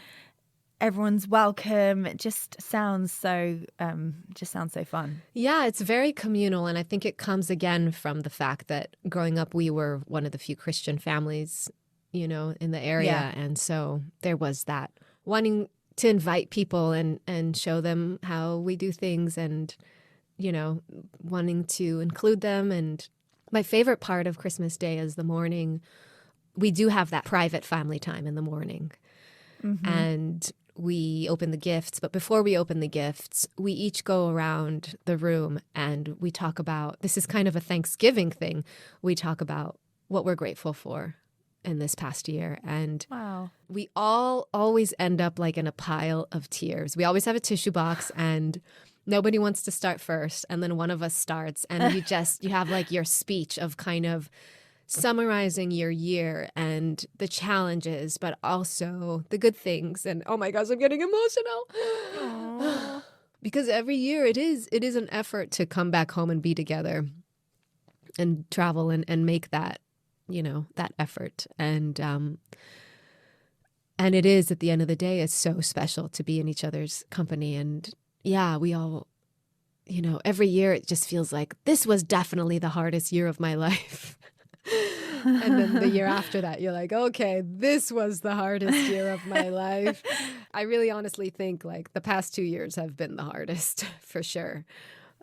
everyone's welcome. It just sounds so fun. Yeah, it's very communal, and I think it comes again from the fact that growing up we were one of the few Christian families, you know, in the area. And so there was that wanting to invite people and show them how we do things, and you know, wanting to include them. And my favorite part of Christmas Day is the morning. We do have that private family time in the morning. And we open the gifts. But before we open the gifts, we each go around the room and we talk about, this is kind of a Thanksgiving thing. We talk about what we're grateful for in this past year. And we all always end up like in a pile of tears. We always have a tissue box, and nobody wants to start first. And then one of us starts, and you have like your speech of kind of summarizing your year and the challenges, but also the good things. And oh my gosh, I'm getting emotional. Because every year it is an effort to come back home and be together and travel and make that, you know, that effort. And it is, at the end of the day, it's so special to be in each other's company. And yeah, we all, you know, every year it just feels like this was definitely the hardest year of my life. And then the year after that, you're like, okay, this was the hardest year of my life. I really honestly think like the past 2 years have been the hardest for sure.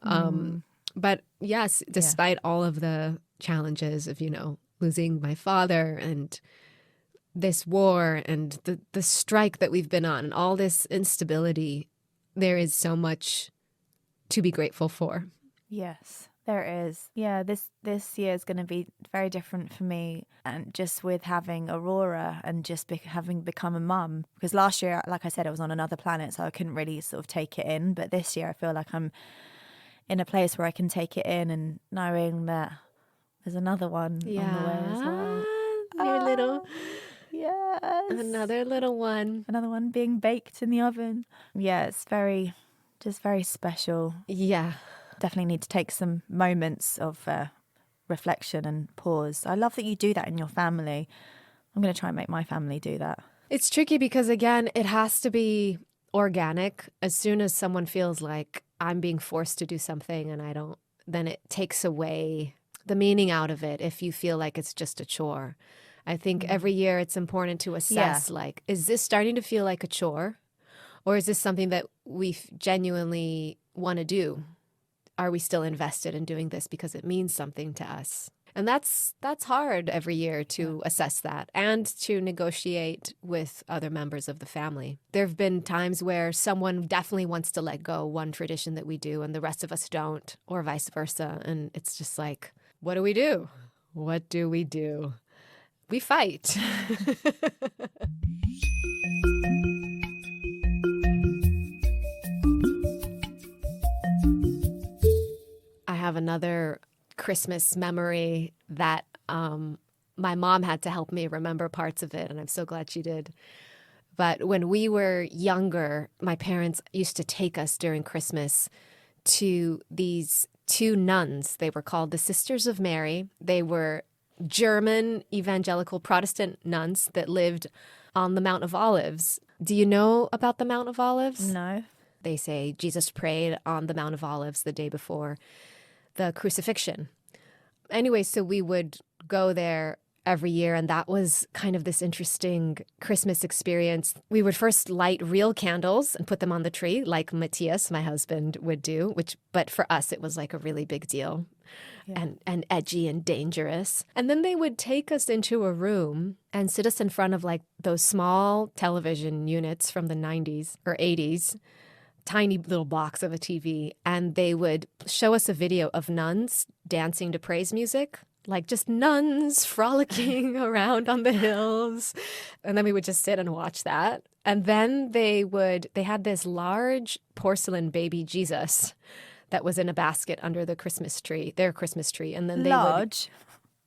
But yes, despite all of the challenges of, you know, losing my father and this war and the strike that we've been on and all this instability, there is so much to be grateful for. Yes, there is. Yeah, this year is going to be very different for me, and just with having Aurora and just having become a mum. Because last year, like I said, I was on another planet, so I couldn't really sort of take it in. But this year, I feel like I'm in a place where I can take it in, and knowing that there's another one on the way as well. Your little... Yes. Another little one. Another one being baked in the oven. Yeah, it's very special. Yeah. Definitely need to take some moments of reflection and pause. I love that you do that in your family. I'm going to try and make my family do that. It's tricky because, again, it has to be organic. As soon as someone feels like I'm being forced to do something and I don't, then it takes away the meaning out of it if you feel like it's just a chore. I think every year it's important to assess, like, is this starting to feel like a chore? Or is this something that we genuinely want to do? Are we still invested in doing this because it means something to us? And that's hard every year to assess that and to negotiate with other members of the family. There have been times where someone definitely wants to let go one tradition that we do and the rest of us don't, or vice versa. And it's just like, what do we do? What do we do? We fight. I have another Christmas memory that my mom had to help me remember parts of it, and I'm so glad she did. But when we were younger, my parents used to take us during Christmas to these two nuns. They were called the Sisters of Mary. They were German evangelical Protestant nuns that lived on the Mount of Olives. Do you know about the Mount of Olives? No. They say Jesus prayed on the Mount of Olives the day before the crucifixion. Anyway, so we would go there every year, and that was kind of this interesting Christmas experience. We would first light real candles and put them on the tree, like Matthias, my husband, would do, but for us it was like a really big deal. Yeah. And edgy and dangerous. And then they would take us into a room and sit us in front of like those small television units from the 90s or 80s, tiny little box of a TV, and they would show us a video of nuns dancing to praise music, like just nuns frolicking around on the hills. And then we would just sit and watch that. And then they had this large porcelain baby Jesus that was in a basket under their Christmas tree. And then they large?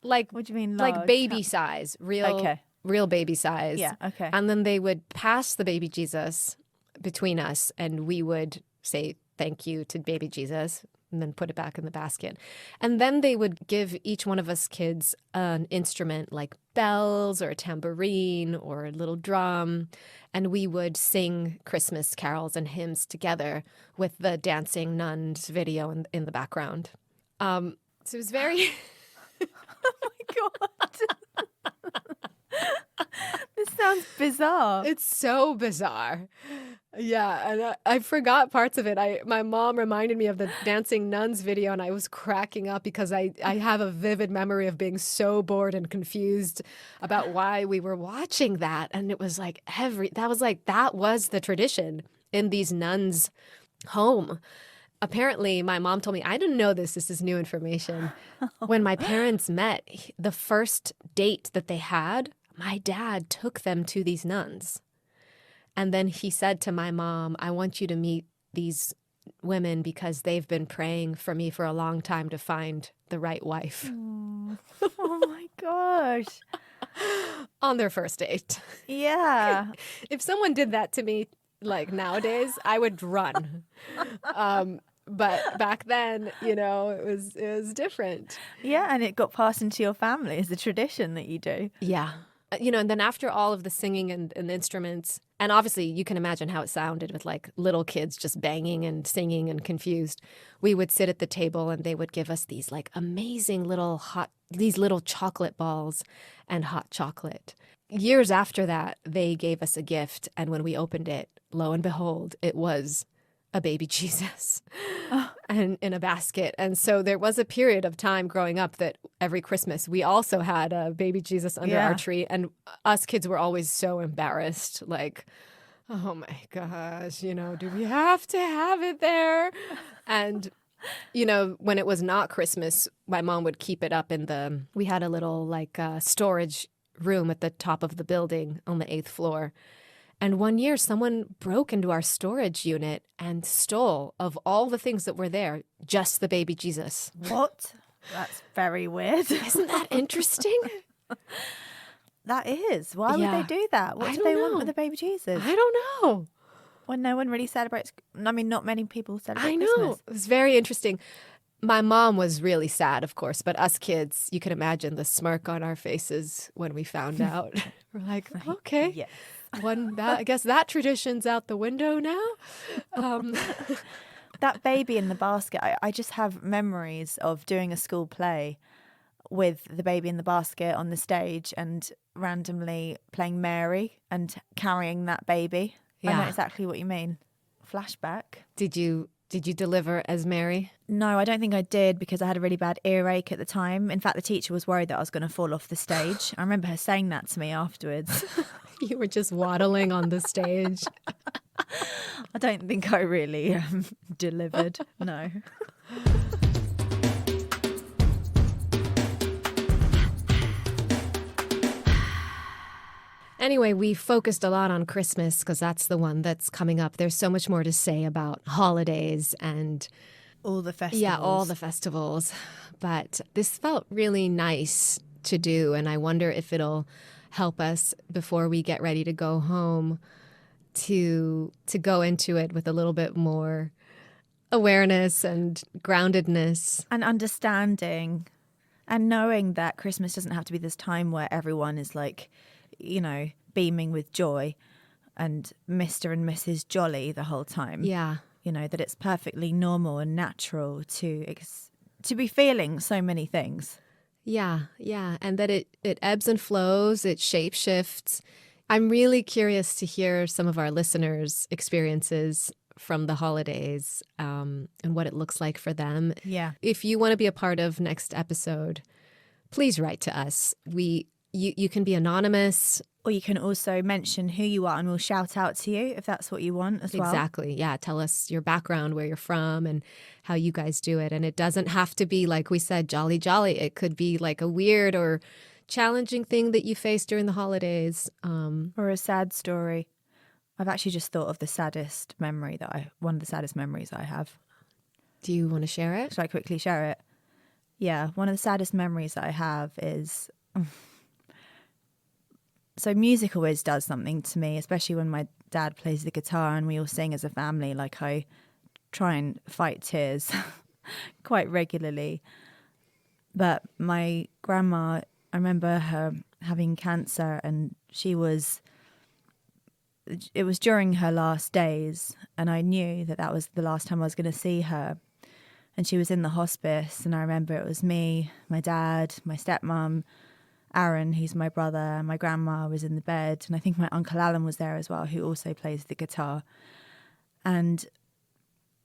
Like, what do you mean large? Like baby size, real baby size. Yeah, okay. And then they would pass the baby Jesus between us, and we would say thank you to baby Jesus and then put it back in the basket. And then they would give each one of us kids an instrument like bells or a tambourine or a little drum, and we would sing Christmas carols and hymns together with the dancing nuns video in the background. So it was very... Oh my God. This sounds bizarre. It's so bizarre. Yeah, and I forgot parts of it. My mom reminded me of the Dancing Nuns video, and I was cracking up because I have a vivid memory of being so bored and confused about why we were watching that. And it was like that was the tradition in these nuns' home. Apparently, my mom told me, I didn't know this is new information. When my parents met, the first date that they had, my dad took them to these nuns. And then he said to my mom, I want you to meet these women because they've been praying for me for a long time to find the right wife. Oh my gosh. On their first date. Yeah. If someone did that to me, like nowadays, I would run. But back then, it was different. Yeah, and it got passed into your family as a tradition that you do. Yeah. And then after all of the singing and instruments, and obviously you can imagine how it sounded with like little kids just banging and singing and confused, we would sit at the table and they would give us these like amazing these little chocolate balls and hot chocolate. Years after that, they gave us a gift. And when we opened it, lo and behold, it was a baby Jesus and in a basket. And so there was a period of time growing up that every Christmas we also had a baby Jesus under our tree. And us kids were always so embarrassed, like, oh my gosh, do we have to have it there? And, when it was not Christmas, my mom would keep it up we had a little like storage room at the top of the building on the 8th floor. And one year, someone broke into our storage unit and stole, of all the things that were there, just the baby Jesus. What? That's very weird. Isn't that interesting? That is. Why would they do that? What do they want with the baby Jesus? I don't know. When no one really celebrates. I mean, not many people celebrate Christmas. I know. It was very interesting. My mom was really sad, of course, but us kids, you can imagine the smirk on our faces when we found out. We're like, okay. Yes. I guess that tradition's out the window now. That baby in the basket, I just have memories of doing a school play with the baby in the basket on the stage and randomly playing Mary and carrying that baby. Yeah. I know exactly what you mean. Flashback. Did you deliver as Mary? No, I don't think I did because I had a really bad earache at the time. In fact, the teacher was worried that I was going to fall off the stage. I remember her saying that to me afterwards. You were just waddling on the stage. I don't think I really delivered, no. Anyway, we focused a lot on Christmas because that's the one that's coming up. There's so much more to say about holidays and all the festivals. Yeah, all the festivals. But this felt really nice to do, and I wonder if it'll help us before we get ready to go home to go into it with a little bit more awareness and groundedness. And understanding and knowing that Christmas doesn't have to be this time where everyone is like, beaming with joy and Mr. and Mrs. Jolly the whole time. Yeah. That it's perfectly normal and natural to be feeling so many things. Yeah, yeah. And that it ebbs and flows, it shape shifts. I'm really curious to hear some of our listeners' experiences from the holidays and what it looks like for them. Yeah. If you want to be a part of next episode, please write to us. You can be anonymous. Or you can also mention who you are and we'll shout out to you if that's what you want as well. Exactly. Yeah. Tell us your background, where you're from, and how you guys do it. And it doesn't have to be, like we said, jolly, jolly. It could be like a weird or challenging thing that you face during the holidays. Or a sad story. I've actually just thought of one of the saddest memories I have. Do you want to share it? Should I quickly share it? Yeah. One of the saddest memories that I have is... So music always does something to me, especially when my dad plays the guitar and we all sing as a family. Like, I try and fight tears quite regularly. But my grandma, I remember her having cancer, and it was during her last days, and I knew that was the last time I was going to see her. And she was in the hospice, and I remember it was me, my dad, my stepmom, Aaron, who's my brother, my grandma was in the bed, and I think my Uncle Alan was there as well, who also plays the guitar. And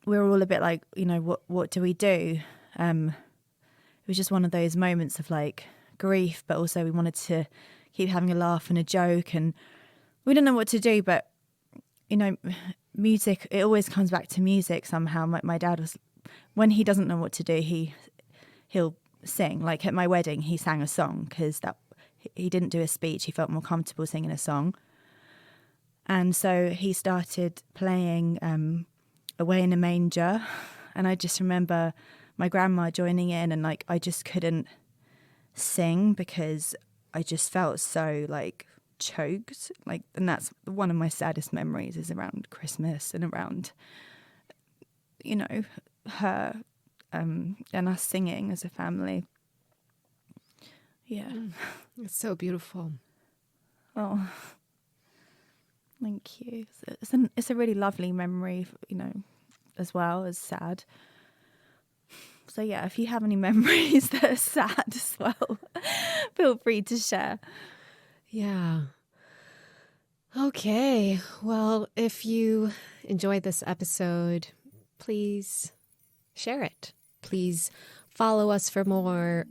we were all a bit like, what do we do? It was just one of those moments of like grief, but also we wanted to keep having a laugh and a joke, and we didn't know what to do. But music, it always comes back to music somehow. My dad was, when he doesn't know what to do, he'll sing. Like at my wedding, he sang a song because he didn't do a speech. He felt more comfortable singing a song. And so he started playing Away in a Manger. And I just remember my grandma joining in, and like I just couldn't sing because I just felt so like choked. Like, and that's one of my saddest memories, is around Christmas and around, her and us singing as a family. Yeah. It's so beautiful. Oh, thank you. It's a really lovely memory, as well as sad. So yeah, if you have any memories that are sad as well, feel free to share. Yeah. Okay. Well, if you enjoyed this episode, please share it. Please follow us for more.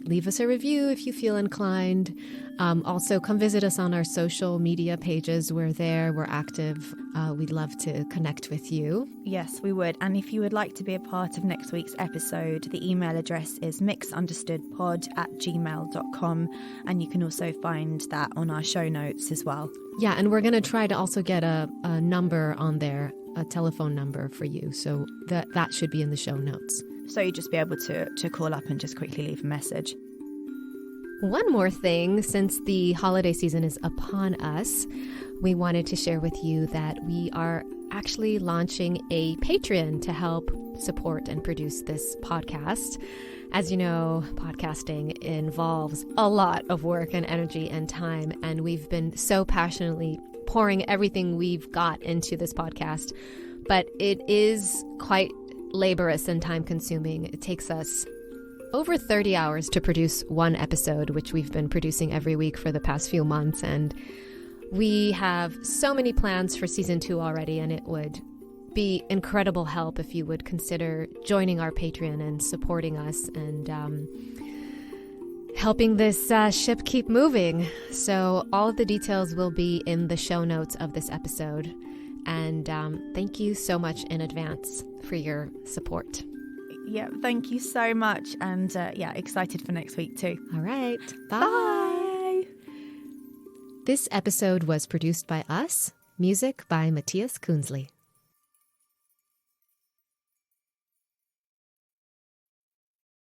Leave us a review if you feel inclined. Also, come visit us on our social media pages. We're there. We're active. We'd love to connect with you. Yes, we would. And if you would like to be a part of next week's episode, the email address is mixunderstoodpod@gmail.com. And you can also find that on our show notes as well. Yeah, and we're going to try to also get a number on there, a telephone number for you. So that should be in the show notes. So you'd just be able to call up and just quickly leave a message. One more thing, since the holiday season is upon us, we wanted to share with you that we are actually launching a Patreon to help support and produce this podcast. As you know, podcasting involves a lot of work and energy and time, and we've been so passionately pouring everything we've got into this podcast, but it is quite laborious and time-consuming. It takes us over 30 hours to produce one episode, which we've been producing every week for the past few months, and we have so many plans for season 2 already, and it would be incredible help if you would consider joining our Patreon and supporting us and helping this ship keep moving. So all of the details will be in the show notes of this episode. And thank you so much in advance for your support. Yeah, thank you so much. And excited for next week too. All right. Bye. Bye. This episode was produced by us. Music by Matthias Kunzli.